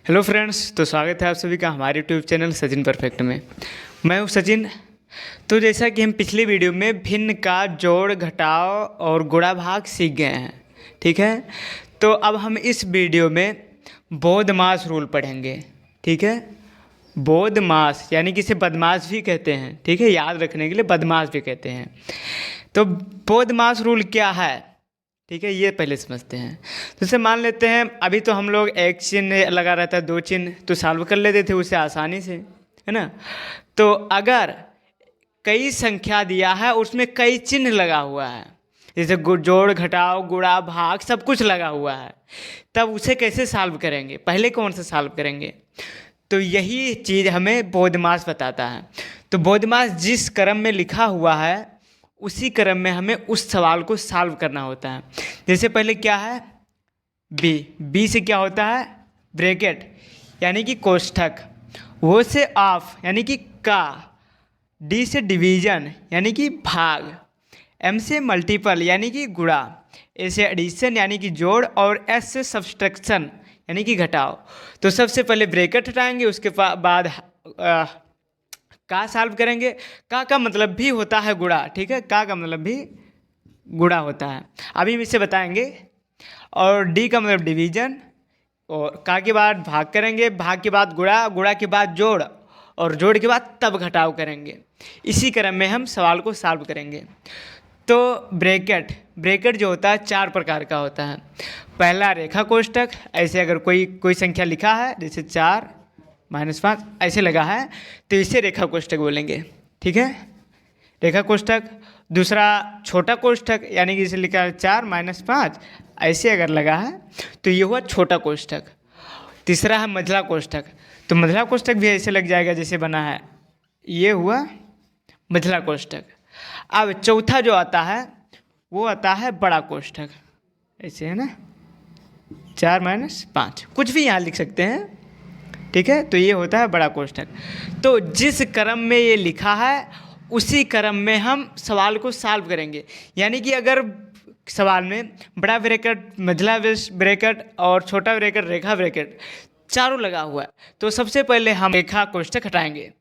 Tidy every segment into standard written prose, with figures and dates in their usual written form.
Hello friends, तो स्वागत है आप सभी का हमारे यूट्यूब चैनल सचिन परफेक्ट में। मैं हूं सचिन। तो जैसा कि हम पिछले वीडियो में भिन्न का जोड़ घटाव और गुणा भाग सीख गए हैं, ठीक है। तो अब हम इस वीडियो में बोधमास रूल पढ़ेंगे, ठीक है। बोधमास यानी कि इसे बदमाश भी कहते हैं, ठीक है, याद रखने के लिए बदमाश भी कहते हैं। तो बोधमास रूल क्या है, ठीक है, ये पहले समझते हैं। तो जैसे मान लेते हैं अभी तो हम लोग एक चिन्ह लगा रहता है, दो चिन्ह तो सॉल्व कर लेते थे उससे आसानी से, है ना। तो अगर कई संख्या दिया है उसमें कई चिन्ह लगा हुआ है, जैसे जोड़ घटाव गुणा भाग सब कुछ लगा हुआ है, तब उसे कैसे सॉल्व करेंगे, पहले कौन सा सॉल्व करेंगे। तो यही चीज़ हमें बोधमास बताता है। तो बोधमास जिस क्रम में लिखा हुआ है उसी क्रम में हमें उस सवाल को सॉल्व करना होता है। जैसे पहले क्या है, बी से क्या होता है, ब्रैकेट यानी कि कोष्ठक, वो से ऑफ यानी कि का, डी से डिवीजन यानी कि भाग, एम से मल्टीपल यानी कि गुणा, ए से एडिशन यानी कि जोड़, और एस से सब्सट्रैक्शन यानी कि घटाव। तो सबसे पहले ब्रैकेट हटाएंगे, उसके बाद का सॉल्व करेंगे। का मतलब भी होता है गुणा, ठीक है, का मतलब भी गुणा होता है, अभी हम इसे बताएंगे। और डी का मतलब डिवीजन, और का के बाद भाग करेंगे, भाग के बाद गुणा, गुणा के बाद जोड़, और जोड़ के बाद तब घटाव करेंगे। इसी क्रम में हम सवाल को सॉल्व करेंगे। तो ब्रैकेट जो होता है चार प्रकार का होता है। पहला रेखा कोष्ठक, ऐसे अगर कोई संख्या लिखा है जैसे 4 -5 ऐसे लगा है तो इसे रेखा कोष्ठक बोलेंगे, ठीक है, रेखा कोष्ठक। दूसरा छोटा कोष्ठक यानी कि इसे लिखा है 4 -5 ऐसे अगर लगा है तो ये हुआ छोटा कोष्ठक। तीसरा है मझला कोष्ठक, तो मझला कोष्ठक भी ऐसे लग जाएगा जैसे बना है, ये हुआ मझला कोष्ठक। अब चौथा जो आता है वो आता है बड़ा कोष्ठक, ऐसे है ना, 4 -5 कुछ भी यहाँ लिख सकते हैं, ठीक है। तो ये होता है बड़ा कोष्ठक। तो जिस क्रम में ये लिखा है उसी क्रम में हम सवाल को सॉल्व करेंगे। यानी कि अगर सवाल में बड़ा ब्रैकेट, मझला ब्रैकेट और छोटा ब्रैकेट, रेखा ब्रैकेट चारों लगा हुआ है, तो सबसे पहले हम रेखा कोष्ठक हटाएंगे।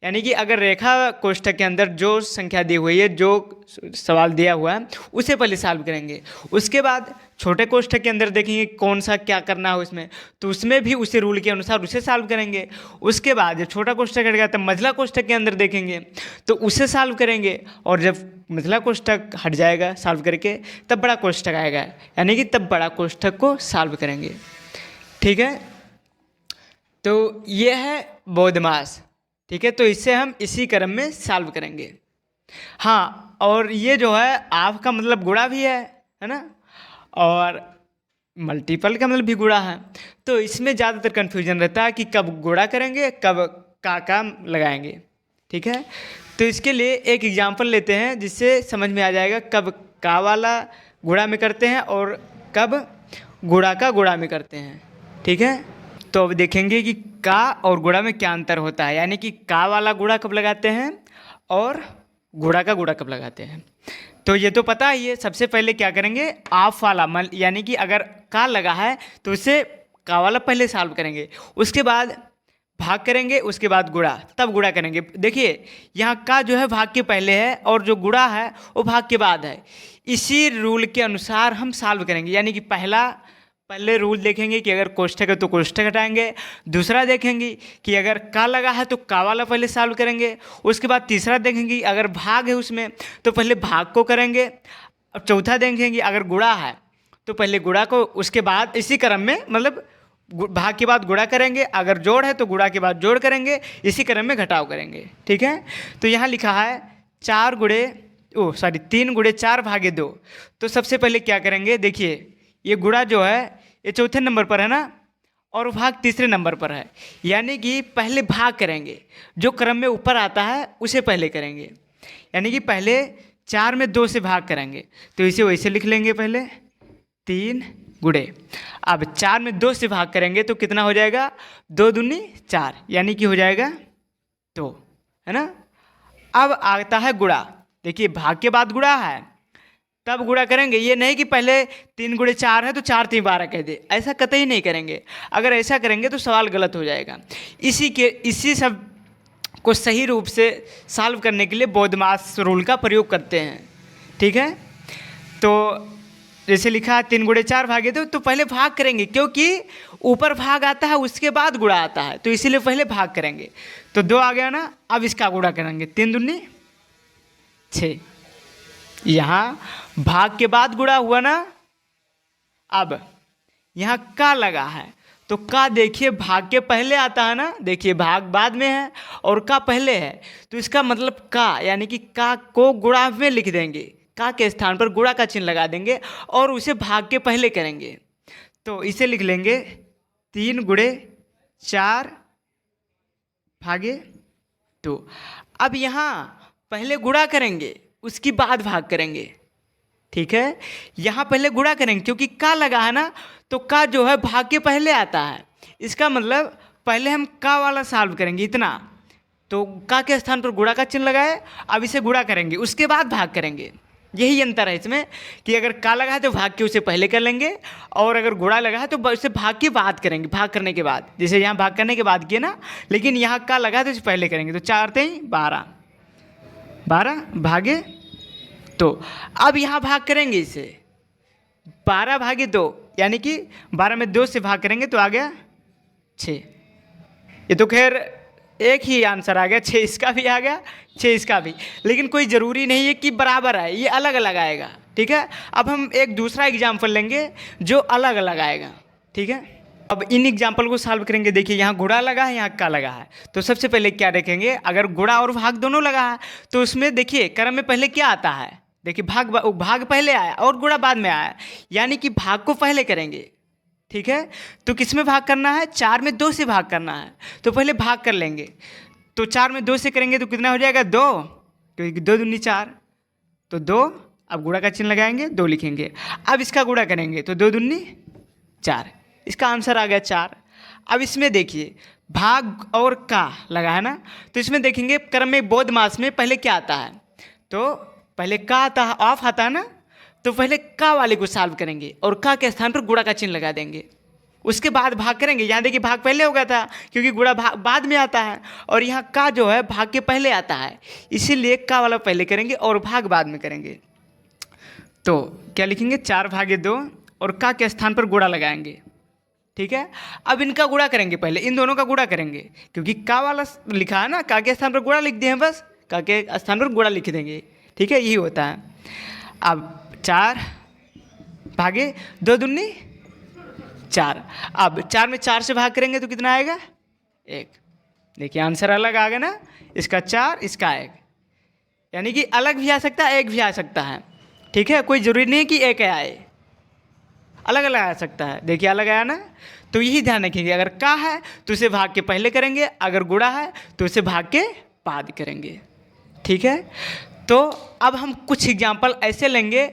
यानी कि अगर रेखा कोष्ठक के अंदर जो संख्या दी हुई है, जो सवाल दिया हुआ है, उसे पहले सॉल्व करेंगे। उसके बाद छोटे कोष्ठक के अंदर देखेंगे कौन सा क्या करना है उसमें, तो उसमें भी उसी रूल के अनुसार उसे सॉल्व करेंगे। उसके बाद जब छोटा कोष्ठक हट गया तब मझला कोष्ठक के अंदर देखेंगे तो उसे सॉल्व करेंगे, और जब मझला कोष्ठक हट जाएगा सॉल्व करके तब बड़ा कोष्ठक आएगा, यानी कि तब बड़ा कोष्ठक को सॉल्व करेंगे, ठीक है। तो ये है बोधमास, ठीक है। तो इससे हम इसी क्रम में सॉल्व करेंगे। हाँ, और ये जो है ऑफ का मतलब गुणा भी है ना, और मल्टीपल का मतलब भी गुणा है। तो इसमें ज़्यादातर कन्फ्यूजन रहता है कि कब गुणा करेंगे कब का लगाएंगे, ठीक है। तो इसके लिए एक एग्जांपल लेते हैं जिससे समझ में आ जाएगा कब का वाला गुणा में करते हैं और कब गुणा का गुणा में करते हैं, ठीक है। तो अब देखेंगे कि का और गुणा में क्या अंतर होता है, यानी कि का वाला गुणा कब लगाते हैं और गुणा का गुणा कब लगाते हैं। तो ये तो पता ही है। सबसे पहले क्या करेंगे, ऑफ वाला यानी कि अगर का लगा है तो उसे का वाला पहले सॉल्व करेंगे, उसके बाद भाग करेंगे, उसके बाद गुणा, तब गुणा करेंगे। देखिए यहाँ का जो है भाग के पहले है और जो गुणा है वो भाग के बाद है। इसी रूल के अनुसार हम सॉल्व करेंगे, यानी कि पहले रूल देखेंगे कि अगर कोष्ठक है तो कोष्ठक हटाएंगे। दूसरा देखेंगे कि अगर का लगा है तो का वाला पहले सॉल्व करेंगे। उसके बाद तीसरा देखेंगे अगर भाग है उसमें तो पहले भाग को करेंगे। और चौथा देखेंगे अगर गुणा है तो पहले गुणा को, उसके बाद इसी क्रम में, मतलब भाग के बाद गुणा करेंगे, अगर जोड़ है तो गुणा के बाद जोड़ करेंगे, इसी क्रम में घटाव करेंगे, ठीक है। तो यहाँ लिखा है 3 गुणे 4 भागे 2। तो सबसे पहले क्या करेंगे, देखिए ये गुणा जो है ये चौथे नंबर पर है ना, और भाग तीसरे नंबर पर है, यानी कि पहले भाग करेंगे, जो क्रम में ऊपर आता है उसे पहले करेंगे। यानी कि पहले 4 में 2 से भाग करेंगे, तो इसे वैसे लिख लेंगे पहले 3 गुणे, अब 4 में 2 से भाग करेंगे तो कितना हो जाएगा, 2 दूनी 4, यानी कि हो जाएगा 2, है ना। अब आता है गुणा, देखिए भाग के बाद गुणा है तब गुणा करेंगे। ये नहीं कि पहले 3 गुणे 4 है तो 4 3 12 कह दे, ऐसा कतई नहीं करेंगे। अगर ऐसा करेंगे तो सवाल गलत हो जाएगा। इसी सब को सही रूप से सॉल्व करने के लिए बोधमास रूल का प्रयोग करते हैं। ठीक है, तो जैसे लिखा है 3 गुणे 4 भागे 2, तो पहले भाग करेंगे क्योंकि ऊपर भाग आता है उसके बाद गुणा आता है, तो इसीलिए पहले भाग करेंगे। तो 2 आ गया ना, अब इसका गुणा करेंगे। 3 दूनी 6, यहाँ भाग के बाद गुणा हुआ ना। अब यहाँ का लगा है तो का देखिए भाग के पहले आता है ना, देखिए भाग बाद में है और का पहले है, तो इसका मतलब का यानी कि का को गुणा में लिख देंगे, का के स्थान पर गुणा का चिन्ह लगा देंगे और उसे भाग के पहले करेंगे। तो इसे लिख लेंगे 3 गुणे 4 भागे 2। अब यहाँ पहले गुणा करेंगे उसके बाद भाग करेंगे। ठीक है, यहाँ पहले गुणा करेंगे क्योंकि का लगा है ना, तो का जो है भाग के पहले आता है। इसका मतलब पहले हम का वाला सॉल्व करेंगे इतना, तो का के स्थान पर गुणा का चिन्ह लगाए, अब इसे गुणा करेंगे उसके बाद भाग करेंगे। यही अंतर है इसमें कि अगर का लगा है तो भाग के उसे पहले कर लेंगे, और अगर गुणा लगा है तो उसे भाग के बाद करेंगे, भाग करने के बाद। जैसे यहाँ भाग करने के बाद किए ना, लेकिन यहाँ का लगा है तो इसे पहले करेंगे। तो 4 3 12, 12 भागे। तो अब यहाँ भाग करेंगे इसे 12 भागे 2, यानी कि 12 में 2 से भाग करेंगे तो आ गया 6। ये तो खैर एक ही आंसर आ गया, 6 इसका भी आ गया, 6 इसका भी, लेकिन कोई ज़रूरी नहीं है कि बराबर है, ये अलग अलग आएगा। ठीक है, अब हम एक दूसरा एग्जाम्पल लेंगे जो अलग अलग आएगा। ठीक है, अब इन एग्जाम्पल को सॉल्व करेंगे। देखिए यहाँ गुणा लगा है, यहाँ का लगा है, तो सबसे पहले क्या देखेंगे, अगर गुणा और भाग दोनों लगा है तो उसमें देखिए क्रम में पहले क्या आता है। देखिए भाग पहले आया और गुणा बाद में आया, यानी कि भाग को पहले करेंगे। ठीक है, तो किस में भाग करना है, 4 में 2 से भाग करना है, तो पहले भाग कर लेंगे। तो 4 में 2 से करेंगे तो कितना हो जाएगा 2, क्योंकि 2 दूनी 4, तो 2। अब गुणा का चिन्ह लगाएंगे, 2 लिखेंगे। अब इसका गुणा करेंगे तो 2 दूनी 4, इसका आंसर आ गया 4। अब इसमें देखिए भाग और का लगा है ना, तो इसमें देखेंगे क्रम में बोधमास में पहले क्या आता है, तो पहले का आता है, ऑफ आता है ना, तो पहले का वाले को सॉल्व करेंगे और का के स्थान पर गुणा का चिन्ह लगा देंगे, उसके बाद भाग करेंगे। यहाँ देखिए भाग पहले हो गया था क्योंकि गुणा बाद में आता है, और यहाँ का जो है भाग के पहले आता है, इसीलिए का वाला पहले करेंगे और भाग बाद में करेंगे। तो क्या लिखेंगे 4 भागे 2 और का के स्थान पर गुणा लगाएंगे। ठीक है, अब इनका गुणा करेंगे, पहले इन दोनों का गुणा करेंगे क्योंकि का वाला लिखा है ना, का के स्थान पर गुणा लिख दिए हैं, बस का के स्थान पर गुणा लिख देंगे। ठीक है, यही होता है। अब 4 भागे 2 दूनी 4, अब 4 में 4 से भाग करेंगे तो कितना आएगा 1। देखिए आंसर अलग आ गया ना, इसका 4 इसका 1, यानी कि अलग भी आ सकता है, एक भी आ सकता है। ठीक है, कोई ज़रूरी नहीं कि एक आए, अलग अलग आ सकता है। देखिए अलग आया ना, तो यही ध्यान रखेंगे, अगर का है तो उसे भाग के पहले करेंगे, अगर गुणा है तो उसे भाग के बाद करेंगे। ठीक है, तो अब हम कुछ एग्जाम्पल ऐसे लेंगे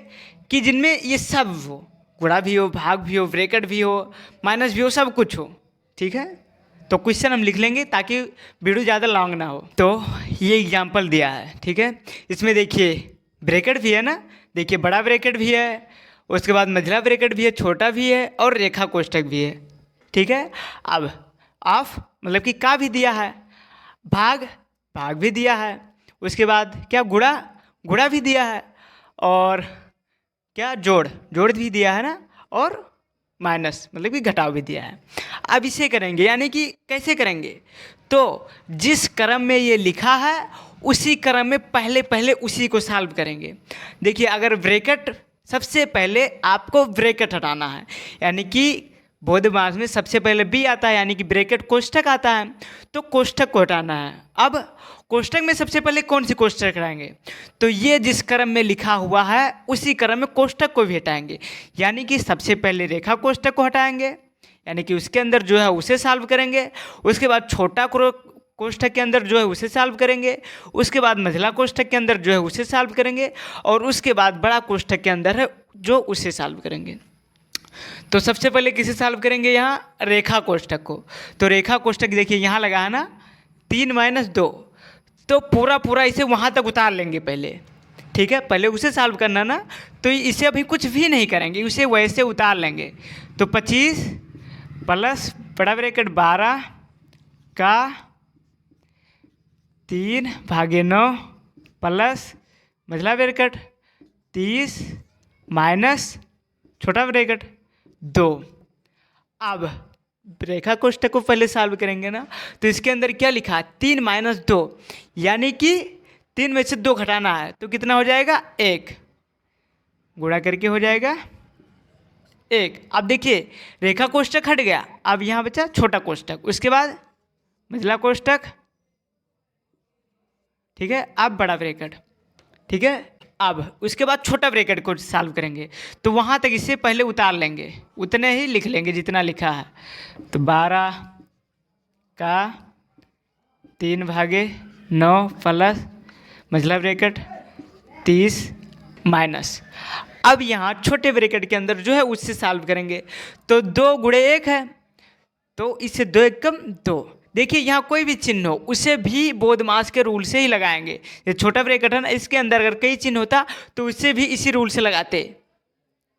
कि जिनमें ये सब हो, गुणा भी हो, भाग भी हो, ब्रैकेट भी हो, माइनस भी हो, सब कुछ हो। ठीक है, तो क्वेश्चन हम लिख लेंगे ताकि वीडियो ज़्यादा लॉन्ग ना हो। तो ये एग्जाम्पल दिया है। ठीक है, इसमें देखिए ब्रैकेट भी है ना, देखिए बड़ा ब्रैकेट भी है, उसके बाद मझला ब्रैकेट भी है, छोटा भी है, और रेखा कोष्ठक भी है। ठीक है, अब ऑफ मतलब कि का भी दिया है, भाग भी दिया है, उसके बाद क्या गुणा भी दिया है, और क्या जोड़ भी दिया है ना, और माइनस मतलब कि घटाव भी दिया है। अब इसे करेंगे, यानी कि कैसे करेंगे, तो जिस क्रम में ये लिखा है उसी क्रम में पहले उसी को सॉल्व करेंगे। देखिए अगर ब्रैकेट, सबसे पहले आपको ब्रैकेट हटाना है, यानी कि बोधमास में सबसे पहले बी आता है, यानी कि ब्रैकेट कोष्ठक आता है, तो कोष्ठक को हटाना है। अब कोष्ठक में सबसे पहले कौन सी कोष्ठक हटाएंगे, तो ये जिस क्रम में लिखा हुआ है उसी क्रम में कोष्ठक को भी हटाएंगे, यानी कि सबसे पहले रेखा कोष्ठक को हटाएंगे, यानी कि उसके अंदर जो है उसे सॉल्व करेंगे, उसके बाद छोटा कोष्ठक के अंदर जो है उसे सॉल्व करेंगे, उसके बाद मझला कोष्ठक के अंदर जो है उसे सॉल्व करेंगे, और उसके बाद बड़ा कोष्ठक के अंदर है जो उसे सॉल्व करेंगे। तो सबसे पहले किसे सॉल्व करेंगे, यहाँ रेखा कोष्ठक को। तो रेखा कोष्ठक देखिए यहाँ लगा है ना 3 - 2, तो पूरा इसे वहाँ तक उतार लेंगे पहले। ठीक है, पहले उसे सॉल्व करना ना, तो इसे अभी कुछ भी नहीं करेंगे, उसे वैसे उतार लेंगे। तो 25 प्लस बड़ा ब्रैकेट 12 का 3/9 प्लस मझला ब्रैकेट 30 माइनस छोटा ब्रैकेट 2। अब रेखा कोष्ठक को पहले सॉल्व करेंगे ना, तो इसके अंदर क्या लिखा, 3 - 2, यानी कि 3 में से 2 घटाना है, तो कितना हो जाएगा 1, गुणा करके हो जाएगा 1। अब देखिए रेखा कोष्ठक हट गया, अब यहाँ बचा छोटा कोष्ठक, उसके बाद मझला कोष्ठक, ठीक है, अब बड़ा ब्रैकेट, ठीक है। अब उसके बाद छोटा ब्रैकेट को सॉल्व करेंगे, तो वहाँ तक इसे पहले उतार लेंगे, उतने ही लिख लेंगे जितना लिखा है। तो 12 का 3/9 प्लस मझला ब्रैकेट 30 माइनस, अब यहाँ छोटे ब्रैकेट के अंदर जो है उससे सॉल्व करेंगे, तो 2 गुणे 1 है, तो इससे 2 एकम 2। देखिए यहाँ कोई भी चिन्ह हो उसे भी बोधमास के रूल से ही लगाएंगे। ये छोटा ब्रैकेट है ना, इसके अंदर अगर कई चिन्ह होता तो उसे भी इसी रूल से लगाते,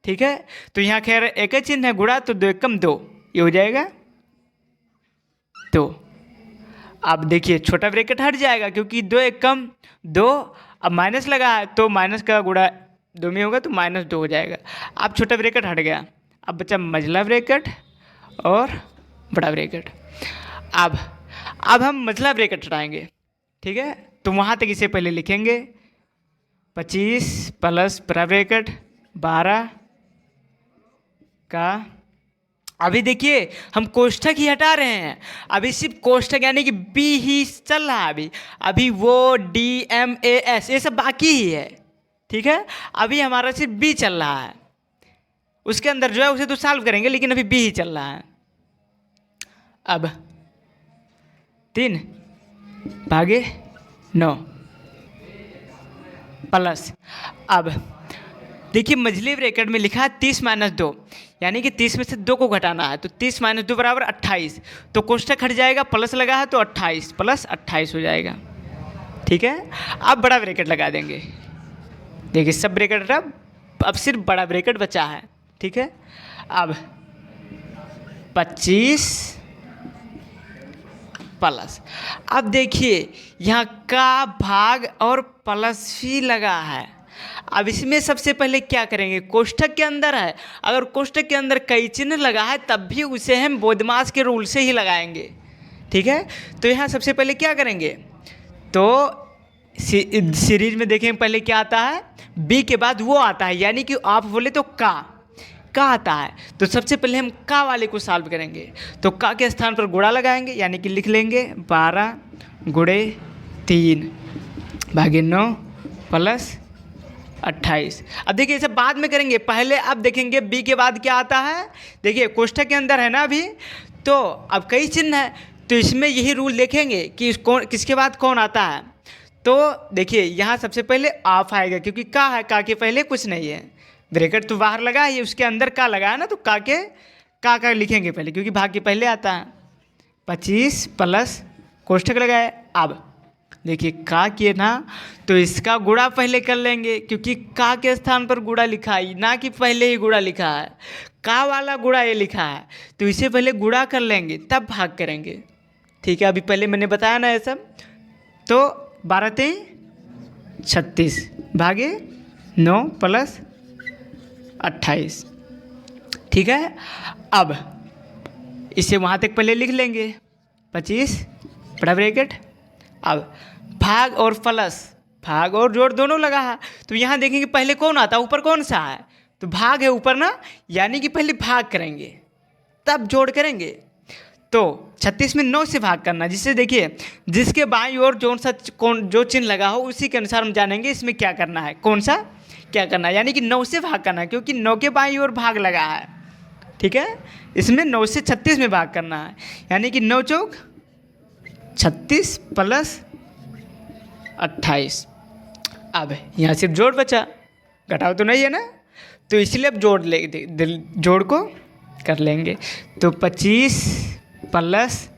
ठीक है। तो यहाँ खैर एक ही चिन्ह है गुणा, तो 2 एकम 2, ये हो जाएगा 2। अब देखिए छोटा ब्रैकेट हट जाएगा क्योंकि 2 एकम 2, अब माइनस लगा है तो माइनस का गुणा 2 में होगा तो -2 हो जाएगा। अब छोटा ब्रैकेट हट गया, अब बचा मझला ब्रैकेट और बड़ा ब्रैकेट। अब हम मझला ब्रैकेट हटाएंगे, ठीक है, तो वहाँ तक इसे पहले लिखेंगे 25 प्लस बड़ा ब्रैकेट 12 का, अभी देखिए हम कोष्ठक ही हटा रहे हैं, अभी सिर्फ कोष्ठक यानी कि बी ही चल रहा है, अभी वो DMAS ये सब बाकी ही है, ठीक है। अभी हमारा सिर्फ बी चल रहा है, उसके अंदर जो है उसे तो सॉल्व करेंगे, लेकिन अभी बी ही चल रहा है। अब 3/9 प्लस, अब देखिए मझले ब्रैकेट में लिखा है 30 - 2, यानी कि 30 में से 2 को घटाना है, तो 30 - 2 बराबर 28, तो कोष्ठक हट जाएगा, प्लस लगा है तो 28 प्लस 28 हो जाएगा, ठीक है। अब बड़ा ब्रैकेट लगा देंगे, देखिए सब ब्रैकेट हटा, अब सिर्फ बड़ा ब्रैकेट बचा है, ठीक है। अब 25 प्लस, अब देखिए यहाँ का भाग और प्लस ही लगा है, अब इसमें सबसे पहले क्या करेंगे, कोष्ठक के अंदर है, अगर कोष्ठक के अंदर कई चिन्ह लगा है तब भी उसे हम बोधमास के रूल से ही लगाएंगे, ठीक है। तो यहाँ सबसे पहले क्या करेंगे, तो सीरीज में देखेंगे पहले क्या आता है, बी के बाद वो आता है, यानी कि आप बोले तो का आता है, तो सबसे पहले हम का वाले को सॉल्व करेंगे, तो का के स्थान पर गुणा लगाएंगे, यानी कि लिख लेंगे 12 गुणे 3/9 प्लस 28। अब देखिए इसे बाद में करेंगे, पहले अब देखेंगे बी के बाद क्या आता है, देखिए कोष्ठक के अंदर है ना अभी, तो अब कई चिन्ह है, तो इसमें यही रूल देखेंगे कि कौन किसके बाद कौन आता है। तो देखिए यहाँ सबसे पहले ऑफ आएगा क्योंकि का है, का के पहले कुछ नहीं है, ब्रैकेट तो बाहर लगा है, उसके अंदर का लगा है ना, तो का लिखेंगे पहले क्योंकि भाग के पहले आता है। 25 प्लस कोष्ठक लगाए, अब देखिए का किए ना, तो इसका गुणा पहले कर लेंगे क्योंकि का के स्थान पर गुणा लिखा है, ना कि पहले ही गुणा लिखा है, का वाला गुणा ये लिखा है, तो इसे पहले गुणा कर लेंगे तब भाग करेंगे, ठीक है। अभी पहले मैंने बताया ना ये सब, तो 12 3 36 भागे 9 प्लस 28, ठीक है। अब इसे वहाँ तक पहले लिख लेंगे 25 बड़ा ब्रैकेट, अब भाग और प्लस, भाग और जोड़ दोनों लगा है, तो यहाँ देखेंगे पहले कौन आता है, ऊपर कौन सा है, तो भाग है ऊपर ना, यानी कि पहले भाग करेंगे तब जोड़ करेंगे। तो 36 में 9 से भाग करना, जिससे देखिए जिसके बाईं ओर जो चिन्ह लगा हो उसी के अनुसार हम जानेंगे इसमें क्या करना है, कौन सा क्या करना है, यानी कि 9 से भाग करना है क्योंकि 9 के बाईं ओर भाग लगा है, ठीक है। इसमें 9 से 36 में भाग करना है, यानी कि 9 चौक 36 प्लस 28। अब यहाँ सिर्फ जोड़ बचा, घटाव तो नहीं है ना, तो इसलिए अब जोड़ को कर लेंगे, तो 25 प्लस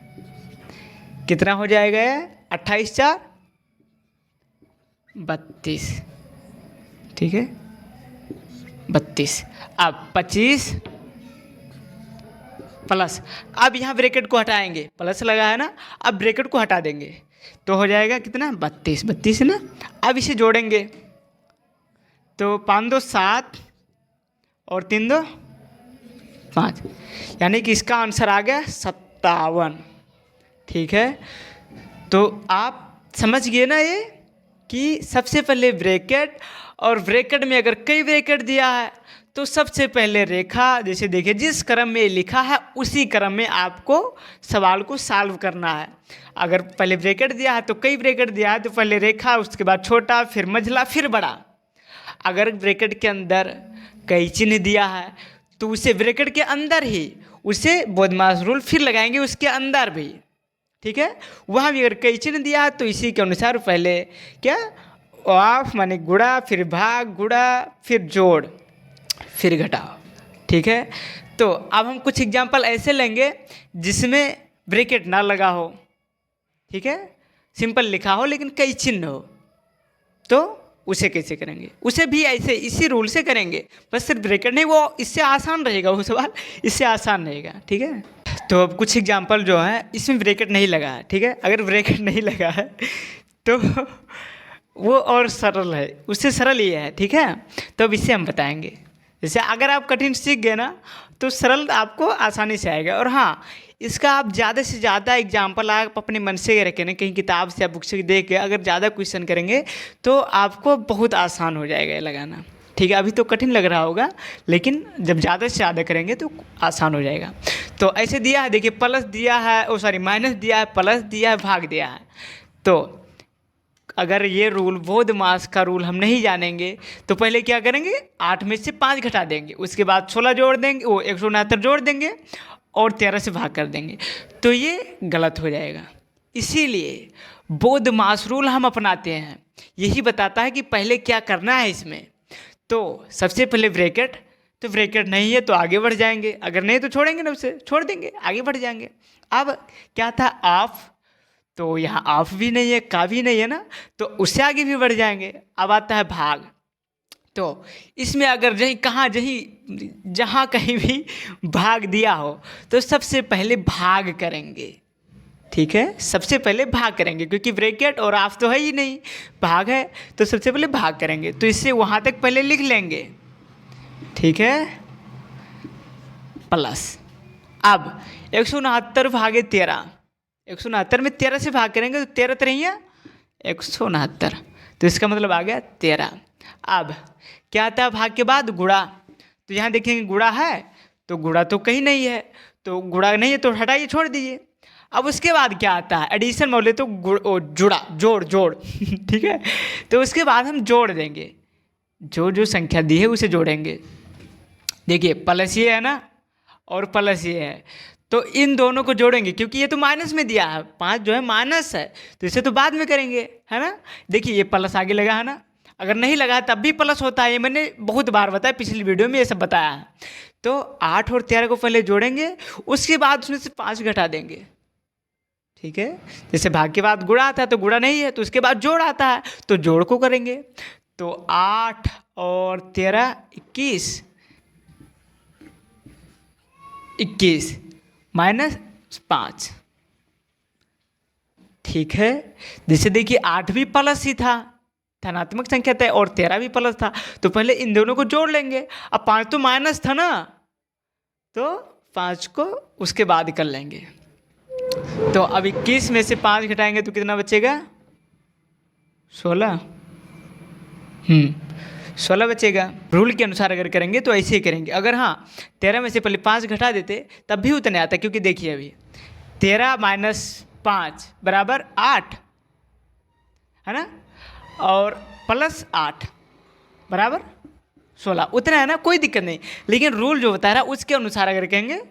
कितना हो जाएगा, 28 4 32, ठीक है 32। अब 25 प्लस, अब यहाँ ब्रैकेट को हटाएंगे, प्लस लगा है ना, अब ब्रैकेट को हटा देंगे तो हो जाएगा कितना 32, 32 है ना। अब इसे जोड़ेंगे तो 5 2 7 और 3 2 5, यानी कि इसका आंसर आ गया 57। ठीक है, तो आप समझ गए ना ये कि सबसे पहले ब्रैकेट, और ब्रैकेट में अगर कई ब्रैकेट दिया है तो सबसे पहले रेखा, जैसे देखिए जिस क्रम में लिखा है उसी क्रम में आपको सवाल को सॉल्व करना है। अगर पहले ब्रैकेट दिया है तो कई ब्रैकेट दिया है तो पहले रेखा, उसके बाद छोटा, फिर मझला, फिर बड़ा। अगर ब्रैकेट के अंदर कई चिन्ह दिया है तो उसे ब्रैकेट के अंदर ही उसे बोधमास रूल फिर लगाएंगे उसके अंदर भी। ठीक है, वहाँ भी अगर कई चिन्ह दिया है तो इसी के अनुसार पहले क्या ऑफ माने गुणा, फिर भाग, गुणा, फिर जोड़, फिर घटाओ। ठीक है, तो अब हम कुछ एग्जाम्पल ऐसे लेंगे जिसमें ब्रैकेट ना लगा हो। ठीक है, सिंपल लिखा हो लेकिन कई चिन्ह हो, तो उसे कैसे करेंगे, उसे भी ऐसे इसी रूल से करेंगे, बस सिर्फ ब्रैकेट नहीं, वो इससे आसान रहेगा, वो सवाल इससे आसान रहेगा। ठीक है, तो अब कुछ एग्जाम्पल जो है इसमें ब्रैकेट नहीं लगा है। ठीक है, अगर ब्रैकेट नहीं लगा है तो वो और सरल है, उससे सरल ये है। ठीक है, तो अब इससे हम बताएंगे। जैसे अगर आप कठिन सीख गए ना तो सरल आपको आसानी से आएगा। और हाँ, इसका आप ज़्यादा से ज़्यादा एग्जाम्पल आप अपने मन से रखें ना, कहीं किताब से या बुक से देख के अगर ज़्यादा क्वेश्चन करेंगे तो आपको बहुत आसान हो जाएगा ये लगाना। ठीक है, अभी तो कठिन लग रहा होगा लेकिन जब ज़्यादा से ज़्यादा करेंगे तो आसान हो जाएगा। तो ऐसे दिया है, देखिए प्लस दिया है, ओ सॉरी माइनस दिया है, प्लस दिया है, भाग दिया है। तो अगर ये रूल बोधमास का रूल हम नहीं जानेंगे तो पहले क्या करेंगे, 8 में से 5 घटा देंगे, उसके बाद 16 जोड़ देंगे, वो 169 जोड़ देंगे और 13 से भाग कर देंगे, तो ये गलत हो जाएगा। इसीलिए बोधमास रूल हम अपनाते हैं, यही बताता है कि पहले क्या करना है इसमें। तो सबसे पहले ब्रैकेट, तो ब्रैकेट नहीं है तो आगे बढ़ जाएंगे, अगर नहीं तो छोड़ेंगे ना, उसे छोड़ देंगे, आगे बढ़ जाएंगे। अब क्या था ऑफ, तो यहाँ ऑफ भी नहीं है, का भी नहीं है ना, तो उससे आगे भी बढ़ जाएंगे। अब आता है भाग, तो इसमें अगर जहाँ कहीं भी भाग दिया हो तो सबसे पहले भाग करेंगे। ठीक है, सबसे पहले भाग करेंगे क्योंकि ब्रैकेट और ऑफ तो है ही नहीं, भाग है, तो सबसे पहले भाग करेंगे, तो इससे वहाँ तक पहले लिख लेंगे। ठीक है, प्लस, अब 169 भागे 13, 169 में 13 से भाग करेंगे तो 13 3 169, तो इसका मतलब आ गया 13। अब क्या आता है भाग के बाद गुणा, तो यहाँ देखेंगे गुणा है तो गुणा तो कहीं नहीं है, तो गुणा नहीं है तो हटाइए, छोड़ दीजिए। अब उसके बाद क्या आता है एडिशन बोले तो जुड़ा, जोड़ जोड़ ठीक है, तो उसके बाद हम जोड़ देंगे, जो संख्या दी है उसे जोड़ेंगे। देखिए प्लस ये है ना और प्लस ये है, तो इन दोनों को जोड़ेंगे क्योंकि ये तो माइनस में दिया है, 5 जो है माइनस है, तो इसे तो बाद में करेंगे, है ना। देखिए ये प्लस आगे लगा है ना, अगर नहीं लगा है तब भी प्लस होता है, ये मैंने बहुत बार बताया, पिछली वीडियो में ये सब बताया है। तो 8 और 13 को पहले जोड़ेंगे, उसके बाद उसमें से 5 घटा देंगे। ठीक है, जैसे भाग के बाद गुणा आता है तो गुणा नहीं है तो उसके बाद जोड़ आता है, तो जोड़ को करेंगे। तो 8 और 13 21 माइनस 5। ठीक है, जैसे देखिए 8 भी प्लस ही था, धनात्मक संख्या था, और 13 भी प्लस था, तो पहले इन दोनों को जोड़ लेंगे। अब 5 तो माइनस था ना, तो 5 को उसके बाद कर लेंगे। तो अब 21 में से 5 घटाएंगे तो कितना बचेगा 16, 16 बचेगा। रूल के अनुसार अगर करेंगे तो ऐसे ही करेंगे। अगर हाँ 13 में से पहले 5 घटा देते तब भी उतने आता, क्योंकि देखिए अभी 13 माइनस 5 बराबर 8 है ना, और प्लस 8 बराबर 16, उतना है ना, कोई दिक्कत नहीं। लेकिन रूल जो बता रहा है उसके अनुसार अगर कहेंगे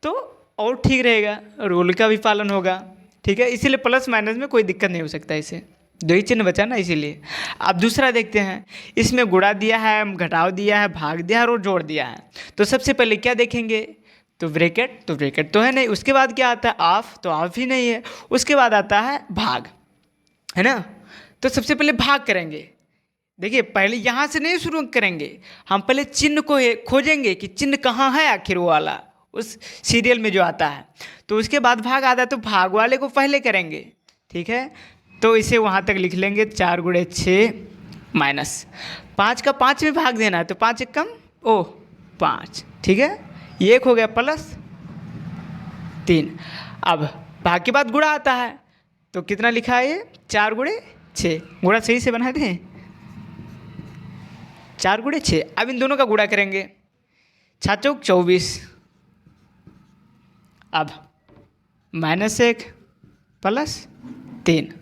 तो और ठीक रहेगा, रूल का भी पालन होगा। ठीक है, इसीलिए प्लस माइनस में कोई दिक्कत नहीं हो सकता, इसे दो ही चिन्ह बचा ना इसीलिए। अब दूसरा देखते हैं, इसमें गुणा दिया है, घटाव दिया है, भाग दिया है और जोड़ दिया है। तो सबसे पहले क्या देखेंगे, तो ब्रैकेट तो है नहीं, उसके बाद क्या आता है ऑफ, तो ऑफ ही नहीं है, उसके बाद आता है भाग, है ना। तो सबसे पहले भाग करेंगे। देखिए पहले यहाँ से नहीं शुरू करेंगे, हम पहले चिन्ह को खोजेंगे कि चिन्ह कहाँ है आखिर वो वाला, उस सीरियल में जो आता है। तो उसके बाद भाग आता है तो भाग वाले को पहले करेंगे, ठीक है। तो इसे वहाँ तक लिख लेंगे 4 गुणे 6 माइनस 5 का 5 में भाग देना है तो 5 एक कम 5, ठीक है। ये एक हो गया प्लस 3। अब भाग के बाद गुणा आता है तो कितना लिखा है ये 4 गुणे 6, गुणा सही से बना दें 4 गुणे 6। अब इन दोनों का गुणा करेंगे 6 चौक 24। अब -1 प्लस 3।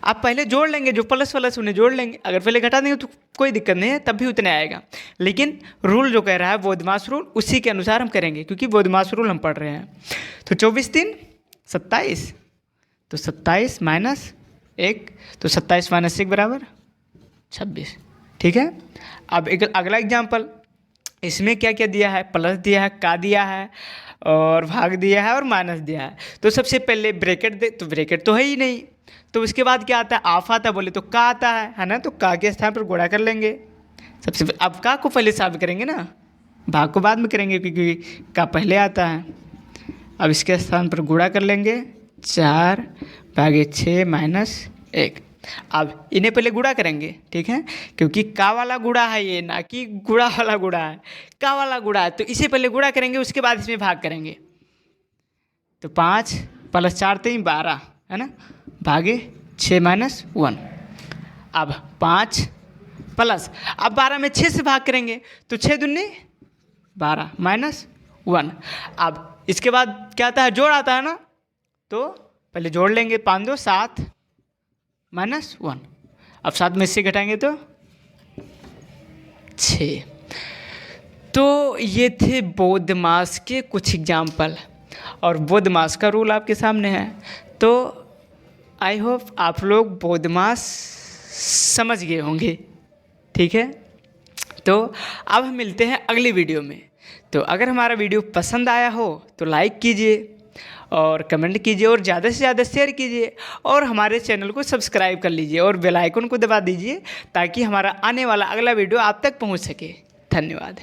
अब पहले जोड़ लेंगे, जो प्लस उन्हें जोड़ लेंगे, अगर पहले घटा देंगे तो कोई दिक्कत नहीं है, तब भी उतने आएगा। लेकिन रूल जो कह रहा है बोधमास रूल, उसी के अनुसार हम करेंगे क्योंकि बोधमास रूल हम पढ़ रहे हैं। तो 24 3 27, तो 27 माइनस 1, तो 27 माइनस 1 बराबर 26, ठीक है। अब एक अगला एग्जाम्पल, इसमें क्या क्या दिया है, प्लस दिया है, का दिया है और भाग दिया है और माइनस दिया है। तो सबसे पहले ब्रैकेट दे, तो ब्रैकेट तो है ही नहीं, तो उसके बाद क्या आता है, आफ आता है, बोले तो का आता है ना, तो का के स्थान पर गुणा कर लेंगे सबसे। अब का को पहले सॉल्व करेंगे ना, भाग को बाद में करेंगे क्योंकि का पहले आता है। अब इसके स्थान पर गुणा कर लेंगे 4 भागे 6 माइनस 1। अब इन्हें पहले गुणा करेंगे, ठीक है, क्योंकि का वाला गुणा है ये, ना कि गुणा वाला गुणा है, का वाला गुणा है, तो इसे पहले गुणा करेंगे उसके बाद इसमें भाग करेंगे। तो 5 प्लस 4 3 12 है ना, भागे 6 माइनस 1। अब 5 प्लस, अब 12 में 6 से भाग करेंगे तो 6 दूनी 12 माइनस 1। अब इसके बाद क्या आता है, जोड़ आता है ना, तो पहले जोड़ लेंगे 5 2 7 माइनस 1। अब 7 में से घटाएंगे तो 6। तो ये थे बोधमास के कुछ एग्जाम्पल और बोधमास का रूल आपके सामने है। तो आई होप आप लोग बोधमास समझ गए होंगे, ठीक है। तो अब हम मिलते हैं अगली वीडियो में। तो अगर हमारा वीडियो पसंद आया हो तो लाइक कीजिए और कमेंट कीजिए और ज़्यादा से ज़्यादा शेयर कीजिए और हमारे चैनल को सब्सक्राइब कर लीजिए और बेल आइकन को दबा दीजिए ताकि हमारा आने वाला अगला वीडियो आप तक पहुंच सके। धन्यवाद।